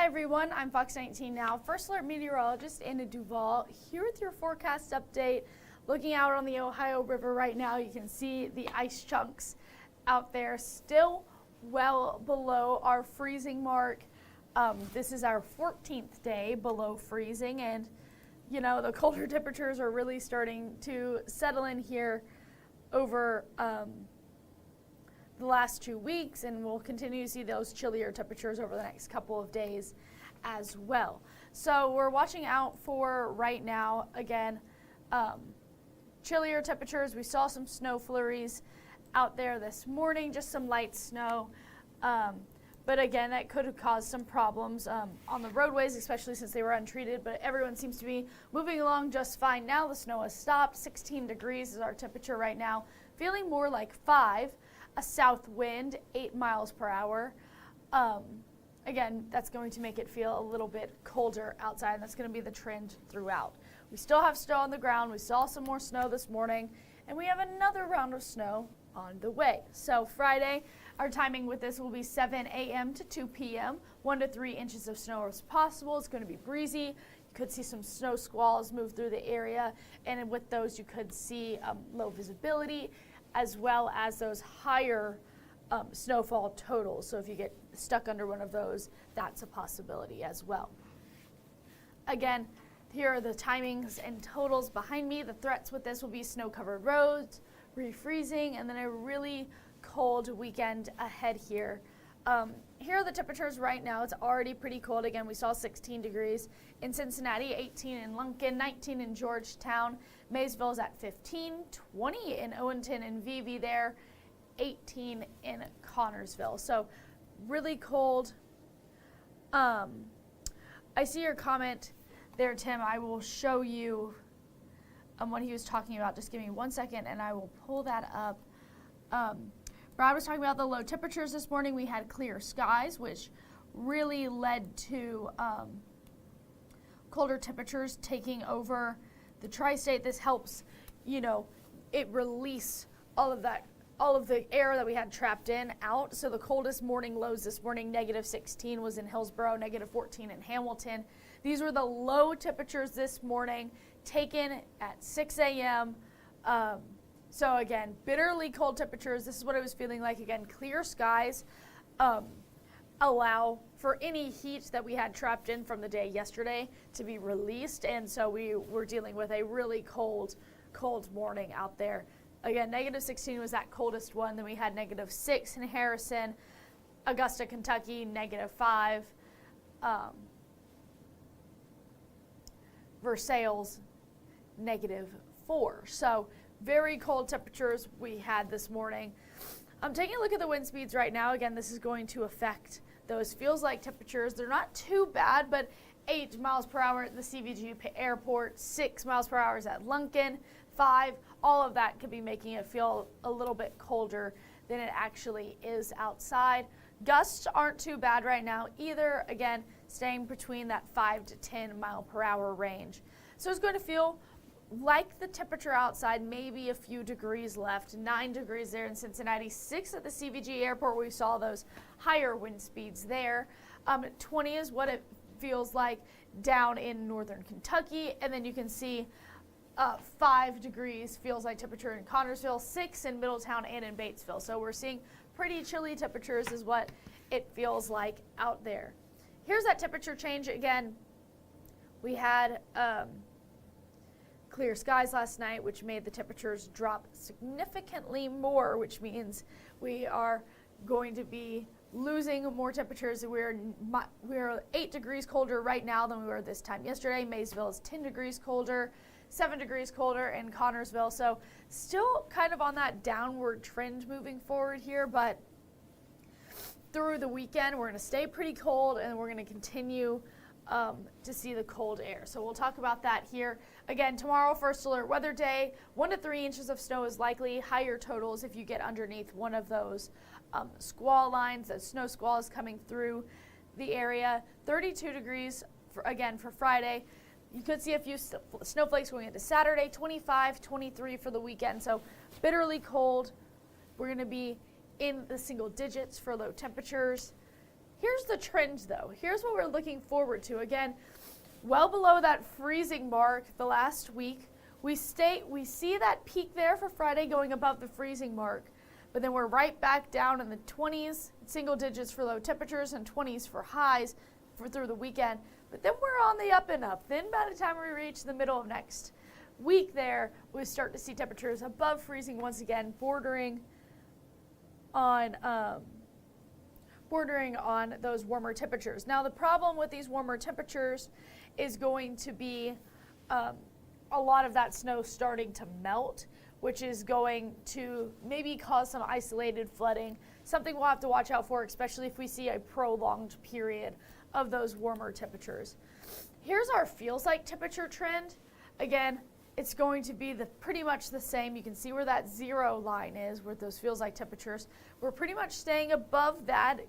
everyone, I'm Fox 19 Now, First Alert Meteorologist in DuVall, here with your forecast update. Looking out on the Ohio River right now, you can see the ice chunks out there, still well below our freezing mark. This is our 14th day below freezing, and you know, the colder temperatures are really starting to settle in here over the last 2 weeks, and we'll continue to see those chillier temperatures over the next couple of days as well. So we're watching out for right now, again, chillier temperatures. We saw some snow flurries out there this morning, just some light snow. But again, that could have caused some problems on the roadways, especially since they were untreated, but everyone seems to be moving along just fine now. The snow has stopped. 16 degrees is our temperature right now, feeling more like 5. A south wind, 8 miles per hour. Again, that's going to make it feel a little bit colder outside, and that's going to be the trend throughout. We still have snow on the ground. We saw some more snow this morning, and we have another round of snow on the way. So Friday, our timing with this will be 7 a.m. to 2 p.m. 1 to 3 inches of snow is possible. It's going to be breezy. You could see some snow squalls move through the area, and with those, you could see low visibility, as well as those higher snowfall totals. So if you get stuck under one of those, that's a possibility as well. Again, here are the timings and totals behind me. The threats with this will be snow-covered roads, refreezing, and then a really cold weekend ahead here. Here are the temperatures right now. It's already pretty cold. Again, we saw 16 degrees in Cincinnati, 18 in Lincoln, 19 in Georgetown. Maysville is at 15, 20 in Owenton and VV there, 18 in Connorsville. So really cold. I see your comment there, Tim. I will show you what he was talking about. Just give me 1 second and I will pull that up. Brad was talking about the low temperatures this morning. We had clear skies, which really led to colder temperatures taking over the tri-state. This helps, you know, it release all of the air that we had trapped in out. So the coldest morning lows this morning, -16 was in Hillsborough, -14 in Hamilton. These were the low temperatures this morning taken at 6 a.m. So again, bitterly cold temperatures. This is what it was feeling like. Again, clear skies allow for any heat that we had trapped in from the day yesterday to be released. And so we were dealing with a really cold morning out there. Again, -16 was that coldest one. Then we had -6 in Harrison, Augusta, Kentucky, -5. Versailles, -4. So very cold temperatures we had this morning. I'm taking a look at the wind speeds right now. Again, this is going to affect those feels like temperatures. They're not too bad, but 8 miles per hour at the CVG airport, 6 miles per hour at Lincoln, 5. All of that could be making it feel a little bit colder than it actually is outside. Gusts aren't too bad right now either. Again, staying between that 5 to 10 mile per hour range. So it's going to feel like the temperature outside, maybe a few degrees left. 9 degrees there in Cincinnati, 6 at the CVG airport. We saw those higher wind speeds there. 20 is what it feels like down in northern Kentucky. And then you can see 5 degrees feels like temperature in Connorsville, 6 in Middletown and in Batesville. So we're seeing pretty chilly temperatures is what it feels like out there. Here's that temperature change again. We had clear skies last night, which made the temperatures drop significantly more, which means we are going to be losing more temperatures. We're 8 degrees colder right now than we were this time yesterday. Maysville is 10 degrees colder, 7 degrees colder in Connorsville. So still kind of on that downward trend moving forward here, but through the weekend, we're going to stay pretty cold, and we're going to continue to see the cold air. So we'll talk about that here. Again, tomorrow, first alert weather day, 1 to 3 inches of snow is likely. Higher totals if you get underneath one of those squall lines. The snow squall is coming through the area. 32 degrees, again, for Friday. You could see a few snowflakes going into Saturday, 25, 23 for the weekend. So bitterly cold. We're going to be in the single digits for low temperatures. Here's the trend though. Here's what we're looking forward to. Again, well below that freezing mark the last week. We see that peak there for Friday going above the freezing mark, but then we're right back down in the 20s, single digits for low temperatures and 20s for highs through the weekend. But then we're on the up and up. Then by the time we reach the middle of next week there, we start to see temperatures above freezing once again, bordering on those warmer temperatures. Now the problem with these warmer temperatures is going to be a lot of that snow starting to melt, which is going to maybe cause some isolated flooding, something we'll have to watch out for, especially if we see a prolonged period of those warmer temperatures. Here's our feels like temperature trend. Again, it's going to be pretty much the same. You can see where that 0 line is with those feels like temperatures. We're pretty much staying above that,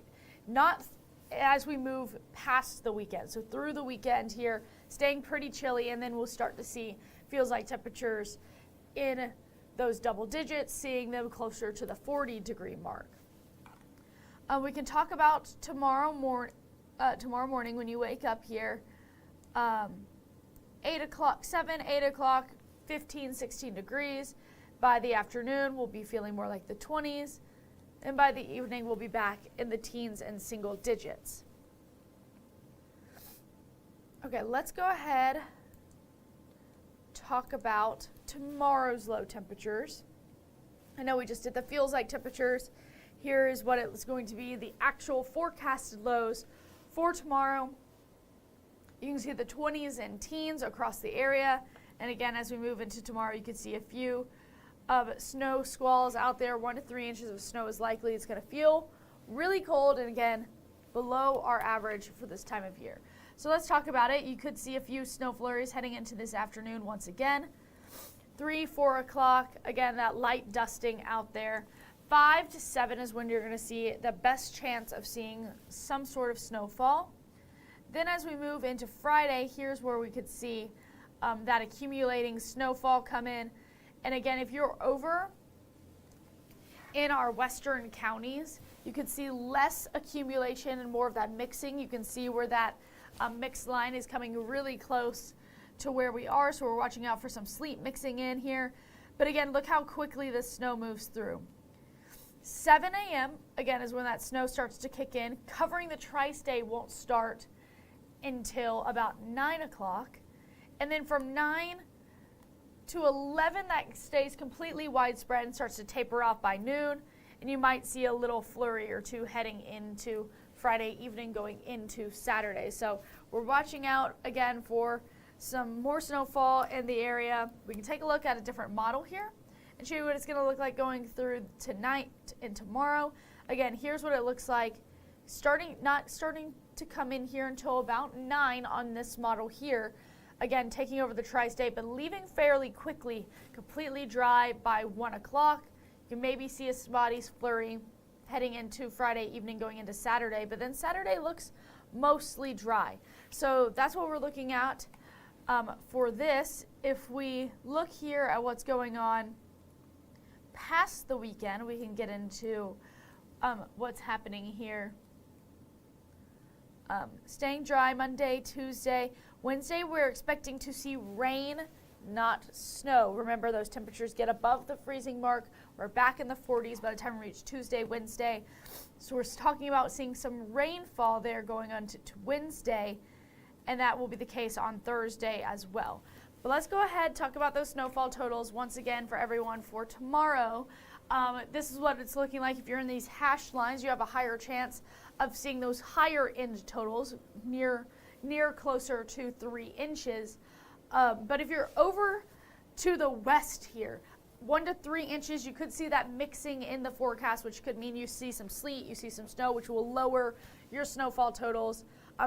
not as we move past the weekend. So through the weekend here, staying pretty chilly, and then we'll start to see feels like temperatures in those double digits, seeing them closer to the 40-degree mark. We can talk about tomorrow morning when you wake up here, 8 o'clock, 7, 8 o'clock, 15, 16 degrees. By the afternoon, we'll be feeling more like the 20s. And by the evening, we'll be back in the teens and single digits. Okay, let's go ahead, talk about tomorrow's low temperatures. I know we just did the feels like temperatures. Here is what it's going to be, the actual forecasted lows for tomorrow. You can see the 20s and teens across the area. And again, as we move into tomorrow, you can see a few of snow squalls out there. 1 to 3 inches of snow is likely. It's going to feel really cold, and again, below our average for this time of year. So let's talk about it. You could see a few snow flurries heading into this afternoon once again. 3, 4 o'clock, again, that light dusting out there. 5 to 7 is when you're going to see the best chance of seeing some sort of snowfall. Then as we move into Friday, here's where we could see that accumulating snowfall come in. And again, if you're over in our western counties, you can see less accumulation and more of that mixing. You can see where that mixed line is coming really close to where we are, so we're watching out for some sleet mixing in here. But again, look how quickly the snow moves through. 7 a.m., again, is when that snow starts to kick in. Covering the tri-state won't start until about 9 o'clock. And then from 9 to 11, that stays completely widespread and starts to taper off by noon. And you might see a little flurry or two heading into Friday evening going into Saturday. So we're watching out again for some more snowfall in the area. We can take a look at a different model here and show you what it's going to look like going through tonight and tomorrow. Again, here's what it looks like not starting to come in here until about 9 on this model here. Again, taking over the tri-state, but leaving fairly quickly, completely dry by 1 o'clock. You can maybe see a spotty flurry heading into Friday evening going into Saturday, but then Saturday looks mostly dry. So that's what we're looking at for this. If we look here at what's going on past the weekend, we can get into what's happening here. Staying dry Monday, Tuesday. Wednesday, we're expecting to see rain, not snow. Remember, those temperatures get above the freezing mark. We're back in the 40s by the time we reach Tuesday, Wednesday. So we're talking about seeing some rainfall there going on to Wednesday, and that will be the case on Thursday as well. But let's go ahead and talk about those snowfall totals once again for everyone for tomorrow. This is what it's looking like. If you're in these hashed lines, you have a higher chance of seeing those higher end totals near closer to 3 inches. But if you're over to the west here, 1 to 3 inches, you could see that mixing in the forecast, which could mean you see some sleet, you see some snow, which will lower your snowfall totals.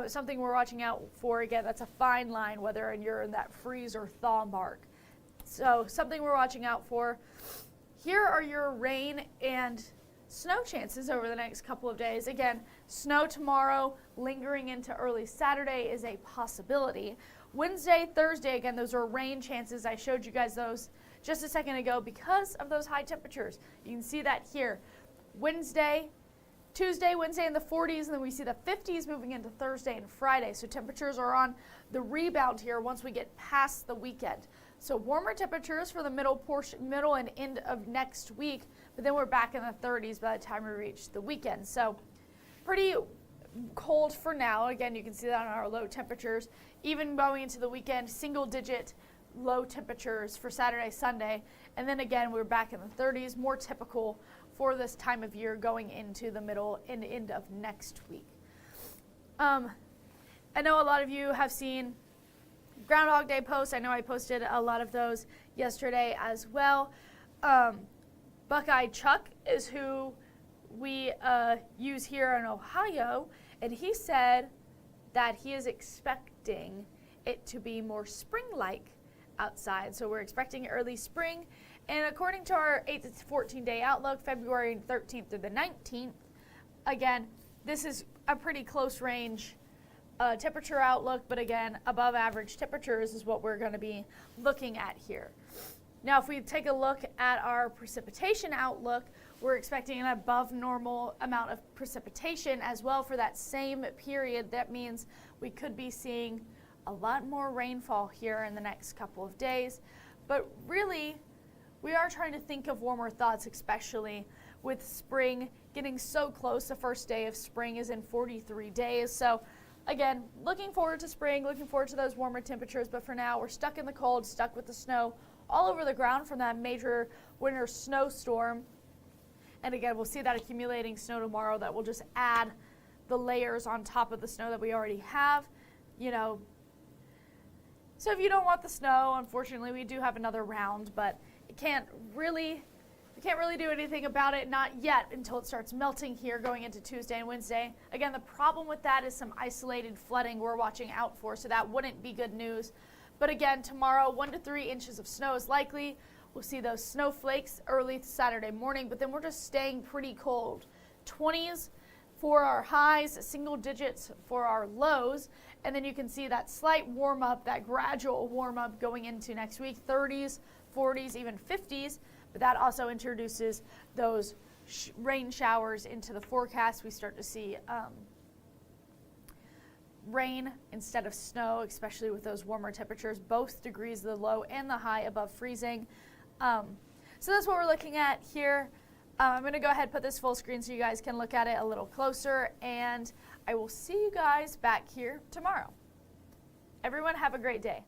Something we're watching out for, again, that's a fine line, whether you're in that freeze or thaw mark. So something we're watching out for. Here are your rain and snow chances over the next couple of days. Again, snow tomorrow, lingering into early Saturday is a possibility. Wednesday, Thursday, again, those are rain chances. I showed you guys those just a second ago because of those high temperatures. You can see that here. Wednesday, Tuesday, Wednesday in the 40s, and then we see the 50s moving into Thursday and Friday. So temperatures are on the rebound here once we get past the weekend. So warmer temperatures for the middle and end of next week, but then we're back in the 30s by the time we reach the weekend. So pretty cold for now. Again, you can see that on our low temperatures. Even going into the weekend, single-digit low temperatures for Saturday, Sunday, and then again we're back in the 30s, more typical for this time of year going into the middle and end of next week. I know a lot of you have seen Groundhog Day posts. I know I posted a lot of those yesterday as well. Buckeye Chuck is who we use here in Ohio, and he said that he is expecting it to be more spring-like outside. So we're expecting early spring, and according to our 8 to 14 day outlook, February 13th through the 19th, again, this is a pretty close range temperature outlook, but again, above average temperatures is what we're going to be looking at here. Now, if we take a look at our precipitation outlook, we're expecting an above normal amount of precipitation as well for that same period. That means we could be seeing a lot more rainfall here in the next couple of days. But really, we are trying to think of warmer thoughts, especially with spring getting so close. The first day of spring is in 43 days. So again, looking forward to spring, looking forward to those warmer temperatures. But for now, we're stuck in the cold, stuck with the snow all over the ground from that major winter snowstorm. And again, we'll see that accumulating snow tomorrow that will just add the layers on top of the snow that we already have, So if you don't want the snow, unfortunately, we do have another round, but we can't really do anything about it, not yet, until it starts melting here going into Tuesday and Wednesday. Again, the problem with that is some isolated flooding we're watching out for, so that wouldn't be good news. But again, tomorrow, 1 to 3 inches of snow is likely. We'll see those snowflakes early Saturday morning, but then we're just staying pretty cold. 20s for our highs, single digits for our lows, and then you can see that slight warm up, that gradual warm up going into next week, 30s, 40s, even 50s, but that also introduces those rain showers into the forecast. We start to see rain instead of snow, especially with those warmer temperatures, both degrees, the low and the high above freezing. So that's what we're looking at here. I'm going to go ahead and put this full screen so you guys can look at it a little closer, and I will see you guys back here tomorrow. Everyone have a great day.